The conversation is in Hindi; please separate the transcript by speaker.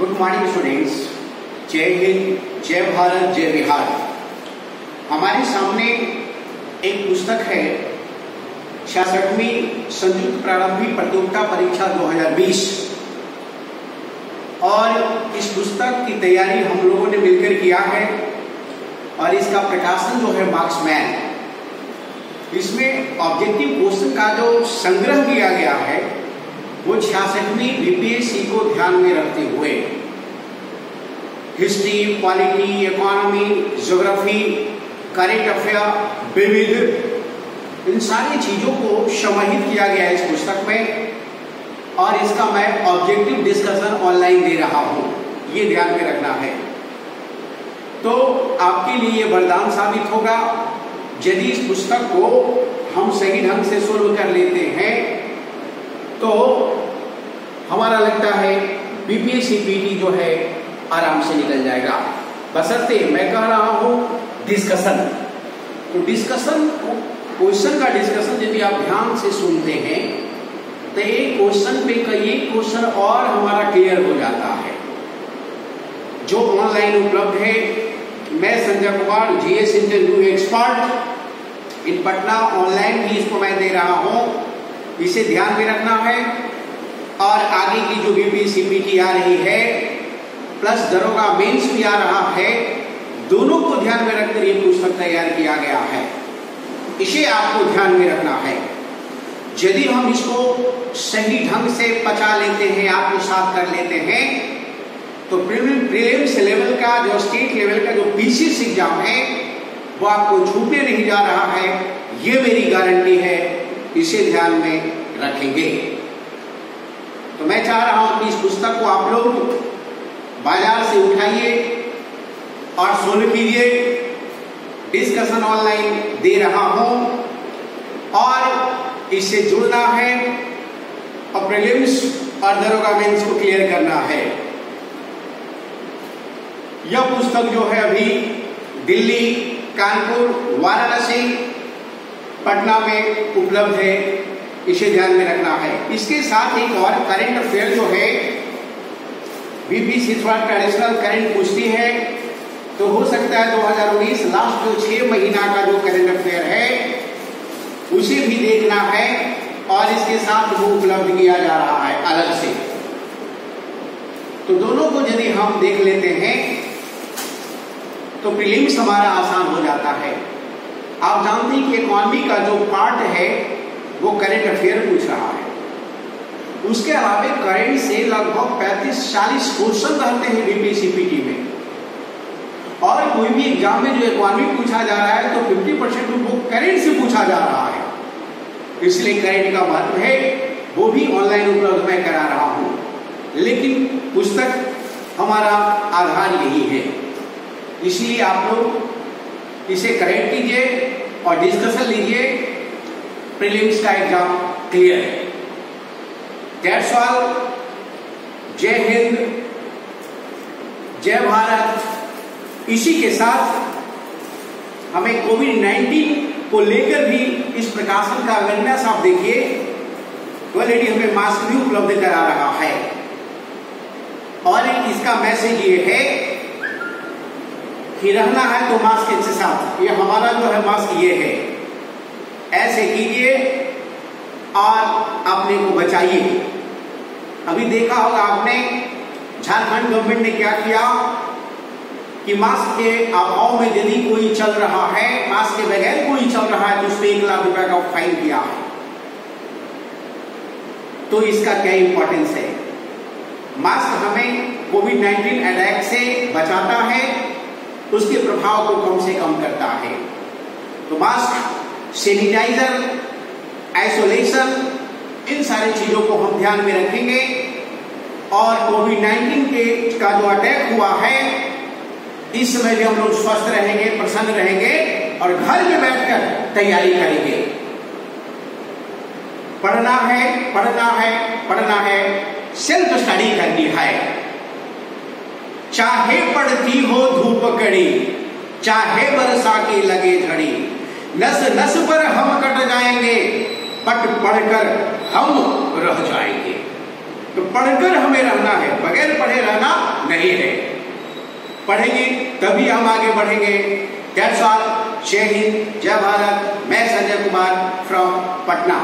Speaker 1: Good morning students. जय हिंद, जय भारत, जय बिहार। हमारे सामने एक पुस्तक है 66वीं संयुक्त प्रारंभिक प्रतियोगिता परीक्षा 2020 और इस पुस्तक की तैयारी हम लोगों ने मिलकर किया है और इसका प्रकाशन जो है मार्क्समैन। इसमें ऑब्जेक्टिव क्वेश्चन का जो संग्रह किया गया है वो 66वीं बीपीएससी को ध्यान में रखते हुए history, polity, economy, geography, current affair, विविध, इन सारी चीजों को समाहित किया गया है इस पुस्तक में और इसका मैं ऑब्जेक्टिव डिस्कशन ऑनलाइन दे रहा हूं, ये ध्यान में रखना है। तो आपके लिए ये वरदान साबित होगा यदि इस पुस्तक को हम सही ढंग से सोल्व कर लेते हैं तो हमारा लगता है बीपीएससी पीटी जो है आराम से निकल जाएगा। बशर्ते मैं कह रहा हूं डिस्कशन, तो डिस्कशन क्वेश्चन का डिस्कशन यदि आप ध्यान से सुनते हैं तो एक क्वेश्चन पे कई क्वेश्चन और हमारा क्लियर हो जाता है जो ऑनलाइन उपलब्ध है। मैं Sanjay Kumar, GS interview expert in Patna, online भी इसको मैं दे रहा हूं, इसे ध्यान में रखना है। और आगे की जो बीपीएससी पीटी आ रही है प्लस दरोगा मेंस भी आ रहा है, दोनों को ध्यान में रखकर ये पुस्तक तैयार किया गया है, इसे आपको ध्यान में रखना है। यदि हम इसको सही ढंग से पचा लेते हैं, आत्मसात कर लेते हैं तो प्रीलिम्स लेवल का जो स्टेट लेवल का जो पीसीएस एग्जाम है वो आपको छूटने नहीं जा रहा है, ये मेरी गारंटी है, इसे ध्यान में रखेंगे। तो मैं चाह रहा हूं कि इस पुस्तक को आप लोग बाजार से उठाइए और सोल्व कीजिए। डिस्कशन ऑनलाइन दे रहा हूं और इससे जुड़ना है और प्रीलिम्स और दरोगा मेंस को क्लियर करना है। यह पुस्तक जो है अभी दिल्ली, कानपुर, वाराणसी, पटना में उपलब्ध है, इसे ध्यान में रखना है। इसके साथ एक और करंट अफेयर जो है बीपीएससी थोड़ा ट्रेडिशनल करंट पूछती है, तो हो सकता है 2019 लास्ट जो 6 महीना का जो करंट अफेयर है उसे भी देखना है और इसके साथ वो उपलब्ध किया जा रहा है अलग से। तो दोनों को यदि हम देख लेते हैं तो प्रीलिम्स हमारा आसान हो जाता है। आप जानते हैं कि इकोनॉमी का जो पार्ट है वो करंट अफेयर पूछ रहा है, उसके अलावा करंट से लगभग 35-40 क्वेश्चन रहते हैं बीपीएससी पीटी में और कोई भी एग्जाम में जो इकोनॉमी पूछा जा रहा है तो 50% वो करंट से पूछा जा रहा है, इसलिए करंट का महत्व है, वो भी ऑनलाइन उपलब्ध मैं करा रहा हूं। लेकिन पुस्तक हमारा आधार यही है, इसलिए आप लोग इसे करेक्ट कीजिए और डिस्कशन लीजिए, प्रीलिम्स का एग्जाम क्लियर है। That's all. जय हिंद, जय भारत। इसी के साथ हमें कोविड-19 को लेकर भी इस प्रकाशन का अवेयरनेस आप देखिए, ऑलरेडी हमें मास्क भी उपलब्ध करा रहा है और इसका मैसेज ये है कि रहना है तो मास्क के साथ, ये हमारा जो है मास्क ये है, ऐसे कीजिए और अपने को बचाइए। अभी देखा होगा आपने झारखंड गवर्नमेंट ने क्या किया कि मास्क के अभाव में यदि कोई चल रहा है, मास्क के बगैर कोई चल रहा है तो उस पर 1 लाख रुपए का फाइन किया है। तो इसका क्या इंपॉर्टेंस है? मास्क हमें कोविड-19 अटैक से बचाता है, उसके प्रभाव को कम से कम करता है। तो मास्क, सैनिटाइजर, आइसोलेशन, इन सारी चीजों को हम ध्यान में रखेंगे और कोविड-19 के का जो अटैक हुआ है इस समय भी हम लोग स्वस्थ रहेंगे, प्रसन्न रहेंगे और घर में बैठकर तैयारी करेंगे। पढ़ना है, पढ़ना है, पढ़ना है, सेल्फ स्टडी करनी है। चाहे पड़ती हो धूप कड़ी, चाहे वर्षा की लगे झड़ी, नस नस पर हम कट जाएंगे, पट पढ़कर हम रह जाएंगे। तो पढ़कर हमें रहना है, बगैर पढ़े रहना पढ़ेंगे तभी हम आगे बढ़ेंगे। That's all. जय हिंद, जय भारत। मैं संजय कुमार फ्रॉम पटना।